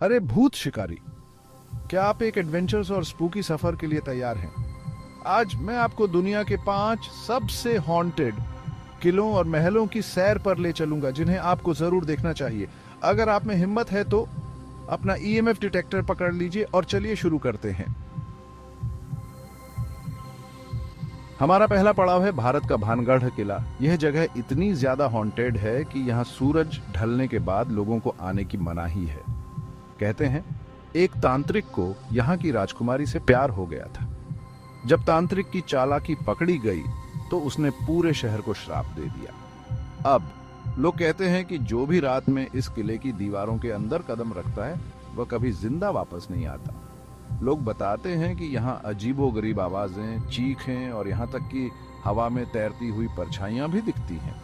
अरे भूत शिकारी, क्या आप एक एडवेंचरस और स्पूकी सफर के लिए तैयार हैं? आज मैं आपको दुनिया के 5 सबसे हॉन्टेड किलों और महलों की सैर पर ले चलूंगा जिन्हें आपको जरूर देखना चाहिए। अगर आप में हिम्मत है तो अपना ईएमएफ डिटेक्टर पकड़ लीजिए और चलिए शुरू करते हैं। हमारा पहला पड़ाव है भारत का भानगढ़ किला। यह जगह इतनी ज्यादा हॉन्टेड है कि यहाँ सूरज ढलने के बाद लोगों को आने की मनाही है। कहते हैं एक तांत्रिक को यहाँ की राजकुमारी से प्यार हो गया था। जब तांत्रिक की चालाकी पकड़ी गई तो उसने पूरे शहर को श्राप दे दिया। अब लोग कहते हैं कि जो भी रात में इस किले की दीवारों के अंदर कदम रखता है वह कभी जिंदा वापस नहीं आता। लोग बताते हैं कि यहाँ अजीबोगरीब आवाजें, चीखें और यहाँ तक कि हवा में तैरती हुई परछाइयां भी दिखती हैं।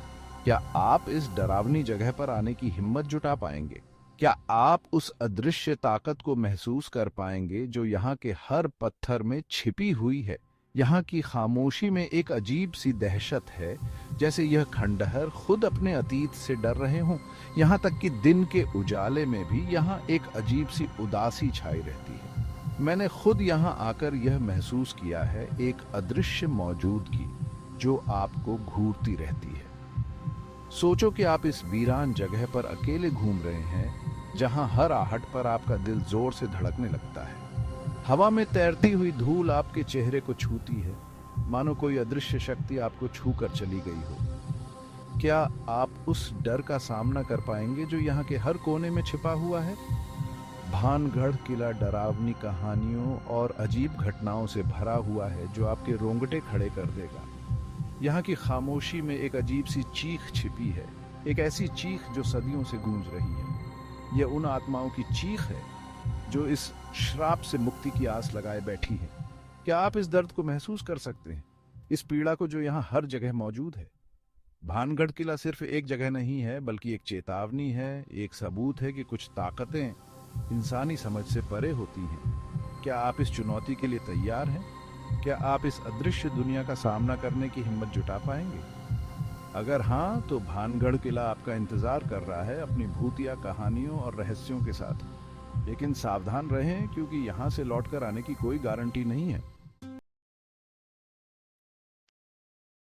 क्या आप इस डरावनी जगह पर आने की हिम्मत जुटा पाएंगे? क्या आप उस अदृश्य ताकत को महसूस कर पाएंगे जो यहाँ के हर पत्थर में छिपी हुई है? यहाँ की खामोशी में एक अजीब सी दहशत है, जैसे यह खंडहर खुद अपने अतीत से डर रहे हों। यहाँ तक कि दिन के उजाले में भी यहाँ एक अजीब सी उदासी छाई रहती है। मैंने खुद यहाँ आकर यह महसूस किया है, एक अदृश्य मौजूदगी जो आपको घूरती रहती है। सोचो कि आप इस वीरान जगह पर अकेले घूम रहे हैं, जहां हर आहट पर आपका दिल जोर से धड़कने लगता है। हवा में तैरती हुई धूल आपके चेहरे को छूती है, मानो कोई अदृश्य शक्ति आपको छू कर चली गई हो। क्या आप उस डर का सामना कर पाएंगे जो यहाँ के हर कोने में छिपा हुआ है? भानगढ़ किला डरावनी कहानियों और अजीब घटनाओं से भरा हुआ है जो आपके रोंगटे खड़े कर देगा। यहाँ की खामोशी में एक अजीब सी चीख छिपी है, एक ऐसी चीख जो सदियों से गूंज रही है। यह उन आत्माओं की चीख है जो इस श्राप से मुक्ति की आस लगाए बैठी है। क्या आप इस दर्द को महसूस कर सकते हैं, इस पीड़ा को जो यहाँ हर जगह मौजूद है? भानगढ़ किला सिर्फ एक जगह नहीं है, बल्कि एक चेतावनी है, एक सबूत है कि कुछ ताकतें इंसानी समझ से परे होती हैं। क्या आप इस चुनौती के लिए तैयार हैं? क्या आप इस अदृश्य दुनिया का सामना करने की हिम्मत जुटा पाएंगे? अगर हाँ, तो भानगढ़ किला आपका इंतजार कर रहा है अपनी भूतिया कहानियों और रहस्यों के साथ। लेकिन सावधान रहें, क्योंकि यहाँ से लौटकर आने की कोई गारंटी नहीं है।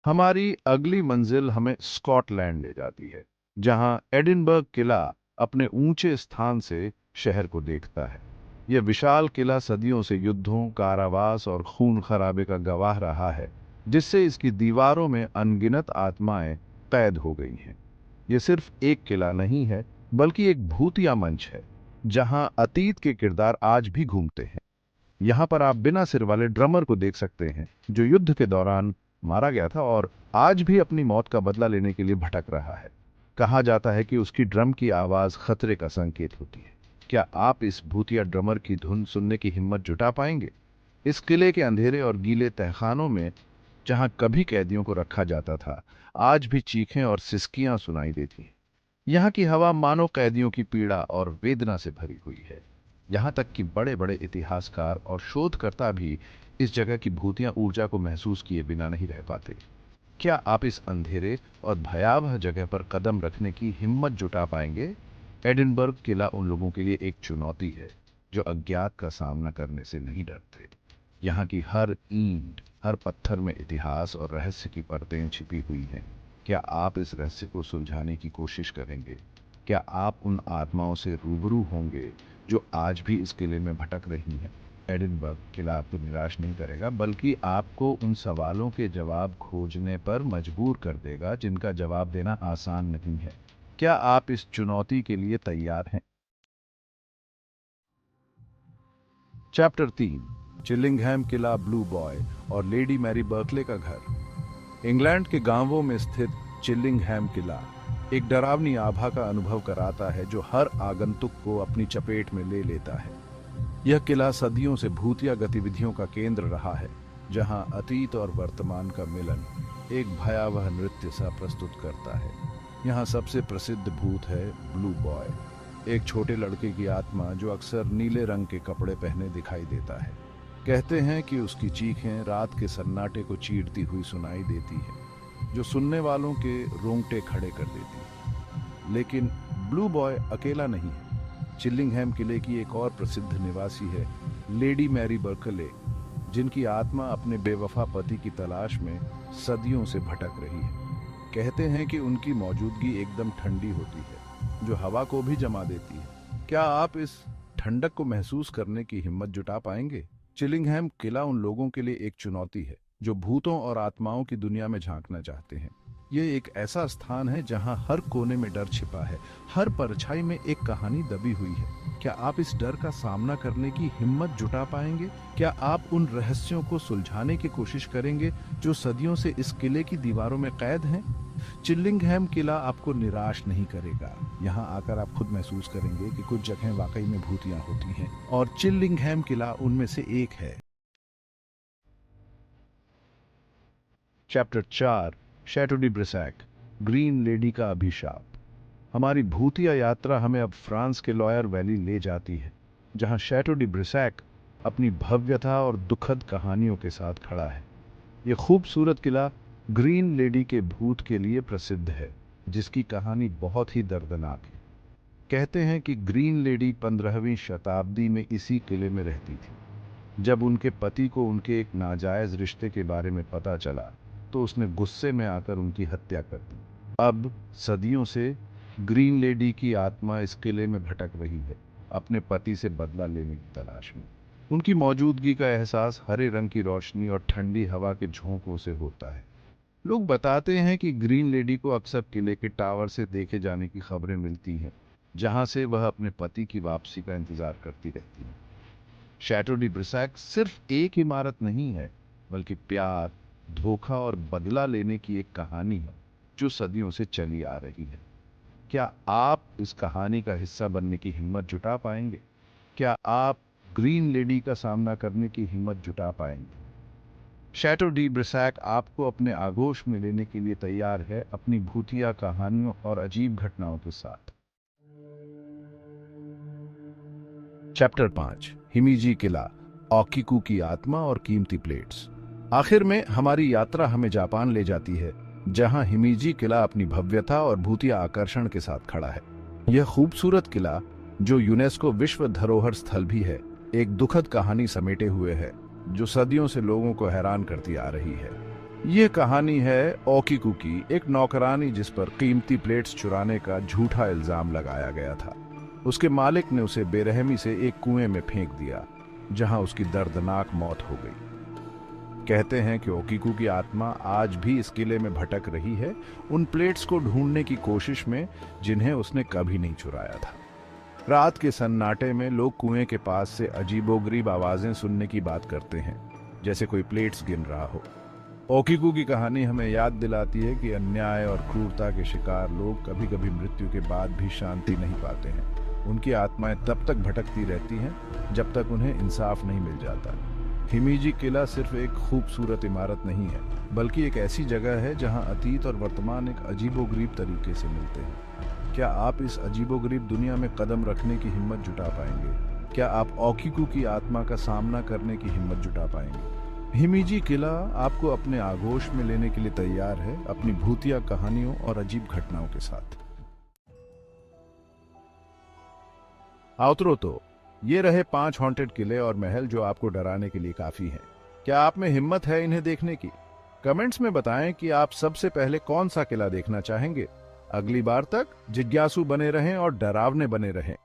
हमारी अगली मंजिल हमें स्कॉटलैंड ले जाती है, जहां एडिनबर्ग किला अपने ऊंचे स्थान से शहर को देखता है। यह विशाल किला सदियों से युद्धों, कारावास और खून खराबे का गवाह रहा है, जिससे इसकी दीवारों में अनगिनत आत्माएं कैद हो गई हैं। यह सिर्फ एक किला नहीं है, बल्कि एक भूतिया मंच है, जहां अतीत के किरदार आज भी घूमते हैं। यहाँ पर आप बिना सिर वाले ड्रमर को देख सकते हैं, जो युद्ध के दौरान मारा गया था और आज भी अपनी मौत का बदला लेने के लिए भटक रहा है। कहा जाता है कि उसकी ड्रम की आवाज खतरे का संकेत होती है। क्या आप इस भूतिया ड्रमर की धुन सुनने की हिम्मत जुटा पाएंगे? इस किले के अंधेरे और गीले तहखानों में, जहां कभी कैदियों को रखा जाता था, आज भी चीखें और सिसकियां सुनाई देती हैं। यहाँ की हवा मानो कैदियों की पीड़ा और वेदना से भरी हुई है। यहाँ तक कि बड़े बड़े इतिहासकार और शोधकर्ता भी इस जगह की भूतिया ऊर्जा को महसूस किए बिना नहीं रह पाते। क्या आप इस अंधेरे और भयावह जगह पर कदम रखने की हिम्मत जुटा पाएंगे? एडिनबर्ग किला उन लोगों के लिए एक चुनौती है जो अज्ञात का सामना करने से नहीं डरते। यहाँ की हर ईंट, हर पत्थर में इतिहास और रहस्य की परतें छिपी हुई हैं। क्या आप इस रहस्य को सुलझाने की कोशिश करेंगे? क्या आप उन आत्माओं से रूबरू होंगे जो आज भी इस किले में भटक रही हैं? एडिनबर्ग किला आपको निराश नहीं करेगा, बल्कि आपको उन सवालों के जवाब खोजने पर मजबूर कर देगा जिनका जवाब देना आसान नहीं है। क्या आप इस चुनौती के लिए तैयार हैं? चैप्टर 3, चिलिंगहैम किला, ब्लू बॉय और लेडी मैरी बर्कले का घर। इंग्लैंड के गांवों में स्थित चिलिंगहैम किला एक डरावनी आभा का अनुभव कराता है जो हर आगंतुक को अपनी चपेट में ले लेता है। यह किला सदियों से भूतिया गतिविधियों का केंद्र रहा है, जहां अतीत और वर्तमान का मिलन एक भयावह नृत्य सा प्रस्तुत करता है। यहाँ सबसे प्रसिद्ध भूत है ब्लू बॉय, एक छोटे लड़के की आत्मा जो अक्सर नीले रंग के कपड़े पहने दिखाई देता है। कहते हैं कि उसकी चीखें रात के सन्नाटे को चीरती हुई सुनाई देती है, जो सुनने वालों के रोंगटे खड़े कर देती है। लेकिन ब्लू बॉय अकेला नहीं है। चिल्लिंघम किले की एक और प्रसिद्ध निवासी है लेडी मैरी बर्कले, जिनकी आत्मा अपने बेवफा पति की तलाश में सदियों से भटक रही है। कहते हैं कि उनकी मौजूदगी एकदम ठंडी होती है, जो हवा को भी जमा देती है। क्या आप इस ठंडक को महसूस करने की हिम्मत जुटा पाएंगे? चिल्लिंघम किला उन लोगों के लिए एक चुनौती है जो भूतों और आत्माओं की दुनिया में झांकना चाहते हैं। यह एक ऐसा स्थान है जहां हर कोने में डर छिपा है, हर परछाई में एक कहानी दबी हुई है। क्या आप इस डर का सामना करने की हिम्मत जुटा पाएंगे? क्या आप उन रहस्यों को सुलझाने की कोशिश करेंगे जो सदियों से इस किले की दीवारों में कैद हैं? चिल्लिंघम किला आपको निराश नहीं करेगा। यहाँ आकर आप खुद महसूस करेंगे कि कुछ जगहें वाकई में भूतियां होती हैं और चिल्लिंघम किला उनमें से एक है। Chapter 4, Chateau de Brissac, green lady का अभिशाप। हमारी भूतिया यात्रा हमें अब फ्रांस के लॉयर वैली ले जाती है, जहां शैटो डी ब्रिसैक अपनी भव्यता और दुखद कहानियों के साथ खड़ा है। यह खूबसूरत किला ग्रीन लेडी के भूत के लिए प्रसिद्ध है, जिसकी कहानी बहुत ही दर्दनाक है। कहते हैं कि ग्रीन लेडी 15वीं शताब्दी में इसी किले में रहती थी। जब उनके पति को उनके एक नाजायज रिश्ते के बारे में पता चला तो उसने गुस्से में आकर उनकी हत्या कर दी। अब सदियों से ग्रीन लेडी की आत्मा इस किले में भटक रही है, अपने पति से बदला लेने की तलाश में। उनकी मौजूदगी का एहसास हरे रंग की रोशनी और ठंडी हवा के झोंकों से होता है। लोग बताते हैं कि ग्रीन लेडी को अक्सर किले के टावर से देखे जाने की खबरें मिलती हैं, जहां से वह अपने पति की वापसी का इंतजार करती रहती है। शैटो डी ब्रिसैक सिर्फ एक इमारत नहीं है, बल्कि प्यार, धोखा और बदला लेने की एक कहानी है जो सदियों से चली आ रही है। क्या आप इस कहानी का हिस्सा बनने की हिम्मत जुटा पाएंगे? क्या आप ग्रीन लेडी का सामना करने की हिम्मत जुटा पाएंगे? शैटो डी ब्रिसैक आपको अपने आगोश में लेने के लिए तैयार है, अपनी भूतिया कहानियों और अजीब घटनाओं के साथ। चैप्टर 5, हिमीजी किला, ओकीकू की आत्मा और कीमती प्लेट्स। आखिर में हमारी यात्रा हमें जापान ले जाती है, जहां हिमीजी किला अपनी भव्यता और भूतिया आकर्षण के साथ खड़ा है। यह खूबसूरत किला, जो यूनेस्को विश्व धरोहर स्थल भी है, एक दुखद कहानी समेटे हुए है जो सदियों से लोगों को हैरान करती आ रही है। यह कहानी है ओकीकू की, एक नौकरानी जिस पर कीमती प्लेट्स चुराने का झूठा इल्जाम लगाया गया था। उसके मालिक ने उसे बेरहमी से एक कुएं में फेंक दिया, जहां उसकी दर्दनाक मौत हो गई। कहते हैं कि ओकीकू की आत्मा आज भी इस किले में भटक रही है, उन प्लेट्स को ढूंढने की कोशिश में जिन्हें उसने कभी नहीं चुराया था। रात के सन्नाटे में लोग कुएं के पास से अजीबोगरीब आवाजें सुनने की बात करते हैं, जैसे कोई प्लेट्स गिन रहा हो। ओकीकू की कहानी हमें याद दिलाती है कि अन्याय और क्रूरता के शिकार लोग कभी कभी मृत्यु के बाद भी शांति नहीं पाते हैं। उनकी आत्माएं तब तक भटकती रहती हैं जब तक उन्हें इंसाफ नहीं मिल जाता। हिमीजी किला सिर्फ एक खूबसूरत इमारत नहीं है, बल्कि एक ऐसी जगह है जहां अतीत और वर्तमान एक अजीबोगरीब तरीके से मिलते हैं। क्या आप इस अजीबोगरीब दुनिया में कदम रखने की हिम्मत जुटा पाएंगे? क्या आप ओकीकू की आत्मा का सामना करने की हिम्मत जुटा पाएंगे? हिमीजी किला आपको अपने आगोश में लेने के लिए तैयार है, अपनी भूतिया कहानियों और अजीब घटनाओं के साथ। आउटरो तो ये रहे 5 हॉन्टेड किले और महल जो आपको डराने के लिए काफी हैं। क्या आप में हिम्मत है इन्हें देखने की? कमेंट्स में बताएं कि आप सबसे पहले कौन सा किला देखना चाहेंगे। अगली बार तक जिज्ञासु बने रहें और डरावने बने रहें।